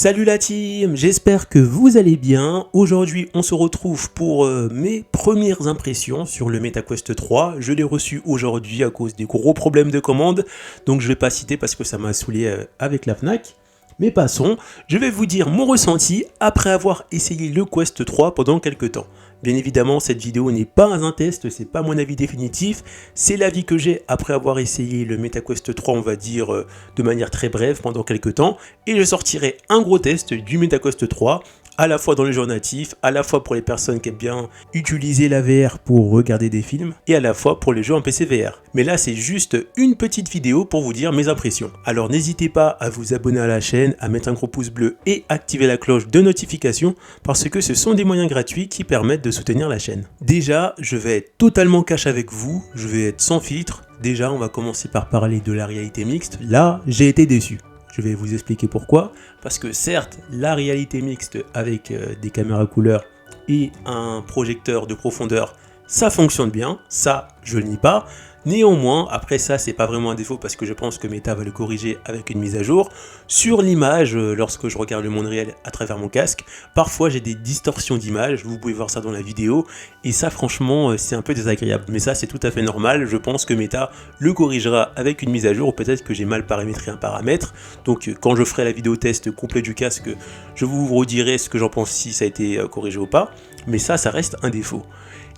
Salut la team, j'espère que vous allez bien. Aujourd'hui on se retrouve pour mes premières impressions sur le MetaQuest 3. Je l'ai reçu aujourd'hui à cause des gros problèmes de commande, donc je ne vais pas citer parce que ça m'a saoulé avec la Fnac. Mais passons, je vais vous dire mon ressenti après avoir essayé le Quest 3 pendant quelques temps. Bien évidemment, cette vidéo n'est pas un test, c'est pas mon avis définitif, c'est l'avis que j'ai après avoir essayé le MetaQuest 3, on va dire de manière très brève pendant quelques temps, et je sortirai un gros test du MetaQuest 3, à la fois dans les jeux natifs, à la fois pour les personnes qui aiment bien utiliser la VR pour regarder des films, et à la fois pour les jeux en PC VR. Mais là, c'est juste une petite vidéo pour vous dire mes impressions. Alors n'hésitez pas à vous abonner à la chaîne, à mettre un gros pouce bleu et activer la cloche de notification, parce que ce sont des moyens gratuits qui permettent de soutenir la chaîne. Déjà, je vais être totalement cash avec vous, je vais être sans filtre. Déjà, on va commencer par parler de la réalité mixte. Là, j'ai été déçu. Je vais vous expliquer pourquoi. Parce que certes, la réalité mixte avec des caméras couleur et un projecteur de profondeur, ça fonctionne bien, ça je le nie pas. Néanmoins, après ça, c'est pas vraiment un défaut parce que je pense que Meta va le corriger avec une mise à jour. Sur l'image, lorsque je regarde le monde réel à travers mon casque, parfois j'ai des distorsions d'image, vous pouvez voir ça dans la vidéo, et ça franchement, c'est un peu désagréable. Mais ça, c'est tout à fait normal, je pense que Meta le corrigera avec une mise à jour, ou peut-être que j'ai mal paramétré un paramètre. Donc quand je ferai la vidéo test complet du casque, je vous redirai ce que j'en pense si ça a été corrigé ou pas, mais ça reste un défaut.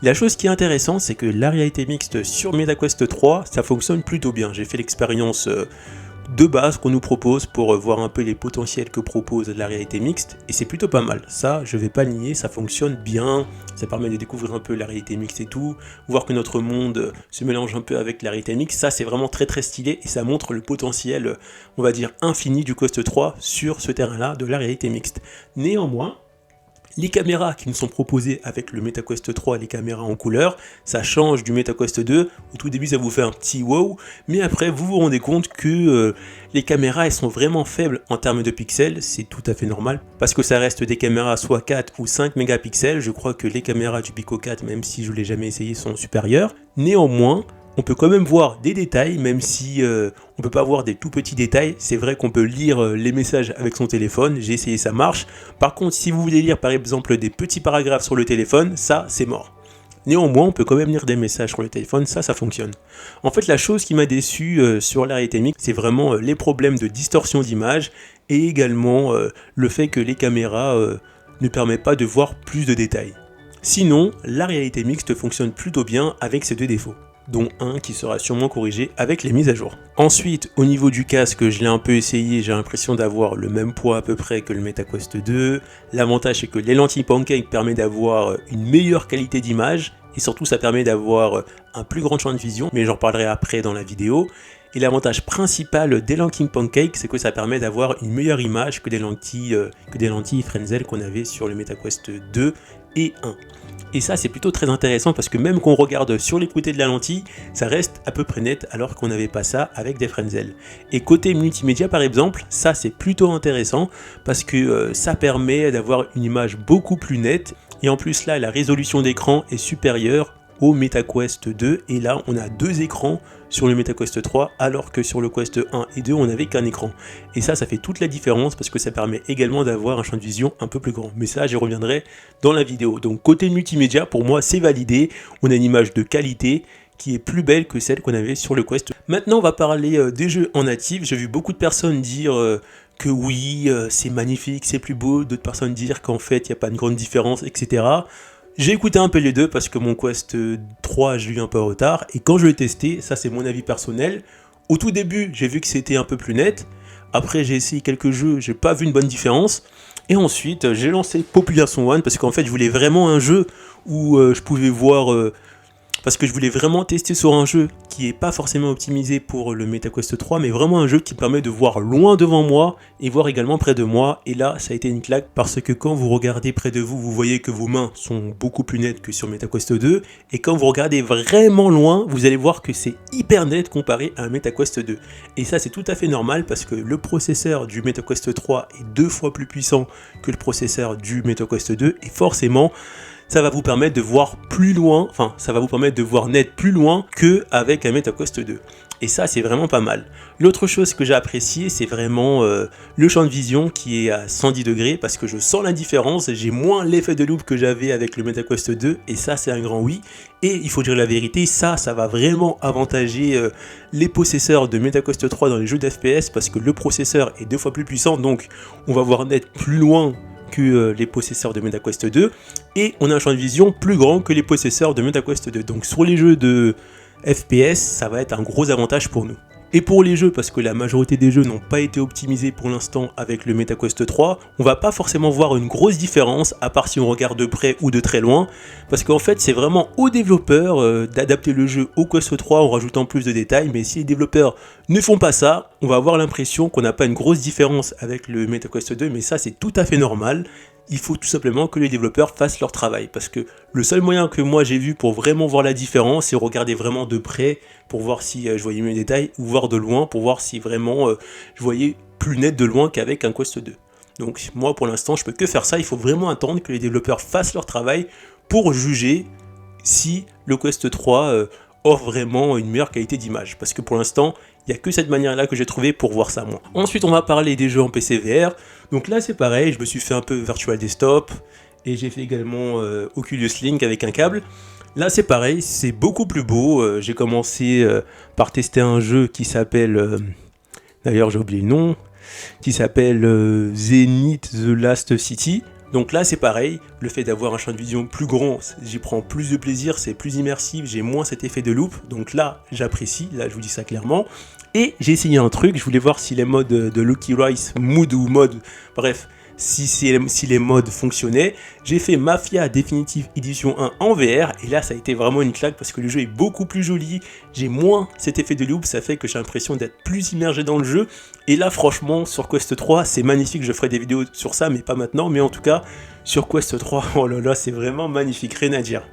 La chose qui est intéressante, c'est que la réalité mixte sur MetaQuest 3, ça fonctionne plutôt bien. J'ai fait l'expérience de base qu'on nous propose pour voir un peu les potentiels que propose la réalité mixte, et c'est plutôt pas mal. Ça, je vais pas le nier, ça fonctionne bien, ça permet de découvrir un peu la réalité mixte et tout, voir que notre monde se mélange un peu avec la réalité mixte, ça c'est vraiment très stylé, et ça montre le potentiel, on va dire, infini du Quest 3 sur ce terrain-là de la réalité mixte. Néanmoins, les caméras qui nous sont proposées avec le MetaQuest 3, les caméras en couleur, ça change du MetaQuest 2. Au tout début, ça vous fait un petit wow, mais après, vous vous rendez compte que les caméras, elles sont vraiment faibles en termes de pixels. C'est tout à fait normal, parce que ça reste des caméras soit 4 ou 5 mégapixels. Je crois que les caméras du Pico 4, même si je ne l'ai jamais essayé, sont supérieures. Néanmoins, on peut quand même voir des détails, même si on ne peut pas voir des tout petits détails. C'est vrai qu'on peut lire les messages avec son téléphone, j'ai essayé, ça marche. Par contre, si vous voulez lire par exemple des petits paragraphes sur le téléphone, ça c'est mort. Néanmoins, on peut quand même lire des messages sur le téléphone, ça fonctionne. En fait, la chose qui m'a déçu sur la réalité mixte, c'est vraiment les problèmes de distorsion d'image, et également le fait que les caméras ne permettent pas de voir plus de détails. Sinon, la réalité mixte fonctionne plutôt bien avec ces deux défauts, dont un qui sera sûrement corrigé avec les mises à jour. Ensuite, au niveau du casque, je l'ai un peu essayé, j'ai l'impression d'avoir le même poids à peu près que le MetaQuest 2. L'avantage, c'est que les lentilles Pancake permettent d'avoir une meilleure qualité d'image, et surtout ça permet d'avoir un plus grand champ de vision, mais j'en parlerai après dans la vidéo. Et l'avantage principal des lentilles Pancake, c'est que ça permet d'avoir une meilleure image que des lentilles Frenzel qu'on avait sur le MetaQuest 2 et 1. Et ça, c'est plutôt très intéressant parce que même qu'on regarde sur les côtés de la lentille, ça reste à peu près net alors qu'on n'avait pas ça avec des Frenzel. Et côté multimédia par exemple, ça c'est plutôt intéressant parce que ça permet d'avoir une image beaucoup plus nette. Et en plus là, la résolution d'écran est supérieure au MetaQuest 2, et là on a deux écrans sur le MetaQuest 3 alors que sur le Quest 1 et 2 on n'avait qu'un écran, et ça fait toute la différence parce que ça permet également d'avoir un champ de vision un peu plus grand, mais ça j'y reviendrai dans la vidéo. Donc côté multimédia, pour moi c'est validé, on a une image de qualité qui est plus belle que celle qu'on avait sur le Quest. Maintenant on va parler des jeux en natif. J'ai vu beaucoup de personnes dire que oui, c'est magnifique, c'est plus beau, d'autres personnes dire qu'en fait il n'y a pas une grande différence, etc. J'ai écouté un peu les deux parce que mon Quest 3, j'ai eu un peu en retard, et quand je l'ai testé, ça c'est mon avis personnel, au tout début j'ai vu que c'était un peu plus net, après j'ai essayé quelques jeux, j'ai pas vu une bonne différence, et ensuite j'ai lancé Population One parce qu'en fait je voulais vraiment un jeu où je pouvais voir... parce que je voulais vraiment tester sur un jeu qui n'est pas forcément optimisé pour le MetaQuest 3, mais vraiment un jeu qui permet de voir loin devant moi et voir également près de moi. Et là, ça a été une claque parce que quand vous regardez près de vous, vous voyez que vos mains sont beaucoup plus nettes que sur MetaQuest 2. Et quand vous regardez vraiment loin, vous allez voir que c'est hyper net comparé à un MetaQuest 2. Et ça, c'est tout à fait normal parce que le processeur du MetaQuest 3 est 2 fois plus puissant que le processeur du MetaQuest 2. Et forcément, ça va vous permettre de voir plus loin, enfin ça va vous permettre de voir net plus loin qu'avec un MetaQuest 2. Et ça, c'est vraiment pas mal. L'autre chose que j'ai apprécié, c'est vraiment le champ de vision qui est à 110 degrés parce que je sens la différence. J'ai moins l'effet de loupe que j'avais avec le MetaQuest 2 et ça, c'est un grand oui. Et il faut dire la vérité, ça va vraiment avantager les possesseurs de MetaQuest 3 dans les jeux d'FPS parce que le processeur est 2 fois plus puissant, donc on va voir net plus loin que les possesseurs de MetaQuest 2 et on a un champ de vision plus grand que les possesseurs de MetaQuest 2. Donc sur les jeux de FPS, ça va être un gros avantage pour nous. Et pour les jeux, parce que la majorité des jeux n'ont pas été optimisés pour l'instant avec le MetaQuest 3, on va pas forcément voir une grosse différence, à part si on regarde de près ou de très loin, parce qu'en fait c'est vraiment aux développeurs d'adapter le jeu au Quest 3 en rajoutant plus de détails, mais si les développeurs ne font pas ça, on va avoir l'impression qu'on n'a pas une grosse différence avec le MetaQuest 2, mais ça c'est tout à fait normal. Il faut tout simplement que les développeurs fassent leur travail, parce que le seul moyen que moi j'ai vu pour vraiment voir la différence, c'est regarder vraiment de près pour voir si je voyais mieux les détails, ou voir de loin pour voir si vraiment je voyais plus net de loin qu'avec un Quest 2. Donc moi pour l'instant je peux que faire ça, il faut vraiment attendre que les développeurs fassent leur travail pour juger si le Quest 3 offre vraiment une meilleure qualité d'image, parce que pour l'instant il n'y a que cette manière-là que j'ai trouvé pour voir ça moi. Ensuite on va parler des jeux en PC VR, donc là c'est pareil, je me suis fait un peu Virtual Desktop, et j'ai fait également Oculus Link avec un câble. Là c'est pareil, c'est beaucoup plus beau, j'ai commencé par tester un jeu qui s'appelle, d'ailleurs j'ai oublié le nom, qui s'appelle Zenith The Last City. Donc là c'est pareil, le fait d'avoir un champ de vision plus grand, j'y prends plus de plaisir, c'est plus immersif, j'ai moins cet effet de loupe, donc là j'apprécie, là je vous dis ça clairement. Et j'ai essayé un truc, je voulais voir si les modes de Lucky Rice, Mood ou mode, bref, si les modes fonctionnaient. J'ai fait Mafia Definitive Edition 1 en VR, et là ça a été vraiment une claque parce que le jeu est beaucoup plus joli, j'ai moins cet effet de loupe, ça fait que j'ai l'impression d'être plus immergé dans le jeu, et là franchement sur Quest 3 c'est magnifique, je ferai des vidéos sur ça mais pas maintenant, mais en tout cas sur Quest 3, oh là là c'est vraiment magnifique, rien à dire.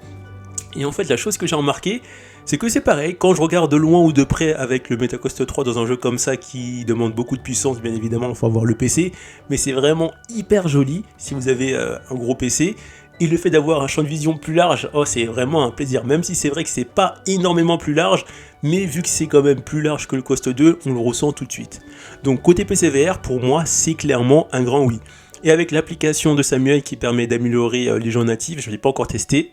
Et en fait la chose que j'ai remarqué, c'est que c'est pareil, quand je regarde de loin ou de près avec le MetaQuest 3 dans un jeu comme ça qui demande beaucoup de puissance, bien évidemment il faut avoir le PC, mais c'est vraiment hyper joli si vous avez un gros PC. Et le fait d'avoir un champ de vision plus large, oh c'est vraiment un plaisir, même si c'est vrai que c'est pas énormément plus large, mais vu que c'est quand même plus large que le Quest 2, on le ressent tout de suite. Donc côté PC VR, pour moi c'est clairement un grand oui. Et avec l'application de Samuel qui permet d'améliorer les jeux natifs, je ne l'ai pas encore testé,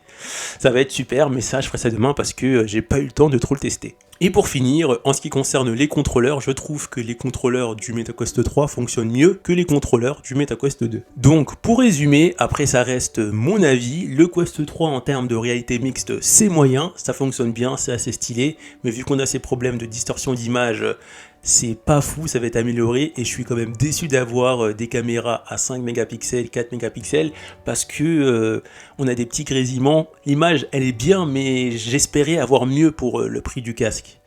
ça va être super, mais ça je ferai ça demain parce que j'ai pas eu le temps de trop le tester. Et pour finir, en ce qui concerne les contrôleurs, je trouve que les contrôleurs du MetaQuest 3 fonctionnent mieux que les contrôleurs du MetaQuest 2. Donc pour résumer, après ça reste mon avis, le Quest 3 en termes de réalité mixte c'est moyen, ça fonctionne bien, c'est assez stylé, mais vu qu'on a ces problèmes de distorsion d'image, c'est pas fou, ça va être amélioré, et je suis quand même déçu d'avoir des caméras à 5 mégapixels, 4 mégapixels, parce que on a des petits grésillements. L'image elle est bien, mais j'espérais avoir mieux pour le prix du casque.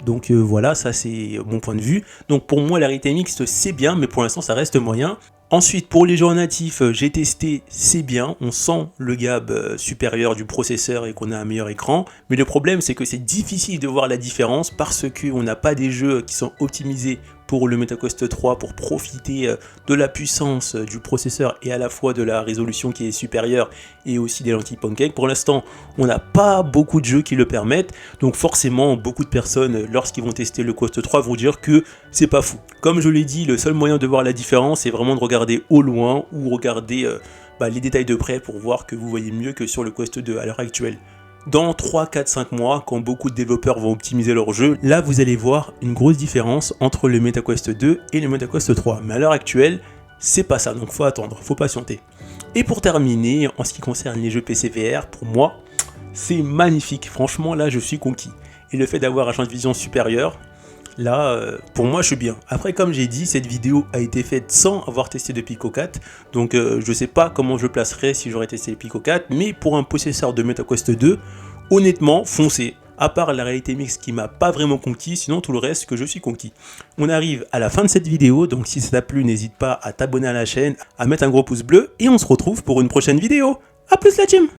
Donc voilà, ça c'est mon point de vue. Donc pour moi la réalité mixte c'est bien, mais pour l'instant ça reste moyen. Ensuite pour les jeux natifs, j'ai testé, c'est bien, on sent le gap supérieur du processeur et qu'on a un meilleur écran, mais le problème c'est que c'est difficile de voir la différence parce qu'on n'a pas des jeux qui sont optimisés pour le MetaQuest 3 pour profiter de la puissance du processeur et à la fois de la résolution qui est supérieure et aussi des lentilles pancake. Pour l'instant, on n'a pas beaucoup de jeux qui le permettent, donc forcément beaucoup de personnes lorsqu'ils vont tester le Quest 3 vont dire que c'est pas fou. Comme je l'ai dit, le seul moyen de voir la différence c'est vraiment de regarder au loin ou regarder les détails de près pour voir que vous voyez mieux que sur le Quest 2 à l'heure actuelle. Dans 3, 4, 5 mois, quand beaucoup de développeurs vont optimiser leur jeu, là vous allez voir une grosse différence entre le MetaQuest 2 et le MetaQuest 3. Mais à l'heure actuelle, c'est pas ça, donc faut attendre, faut patienter. Et pour terminer, en ce qui concerne les jeux PC VR, pour moi, c'est magnifique. Franchement, là je suis conquis. Et le fait d'avoir un champ de vision supérieur, là, pour moi, je suis bien. Après, comme j'ai dit, cette vidéo a été faite sans avoir testé de Pico 4. Donc, je sais pas comment je placerai si j'aurais testé le Pico 4. Mais pour un possesseur de MetaQuest 2, honnêtement, foncez. À part la réalité mixte qui m'a pas vraiment conquis, sinon tout le reste que je suis conquis. On arrive à la fin de cette vidéo, donc si ça t'a plu, n'hésite pas à t'abonner à la chaîne, à mettre un gros pouce bleu, et on se retrouve pour une prochaine vidéo. A plus la team!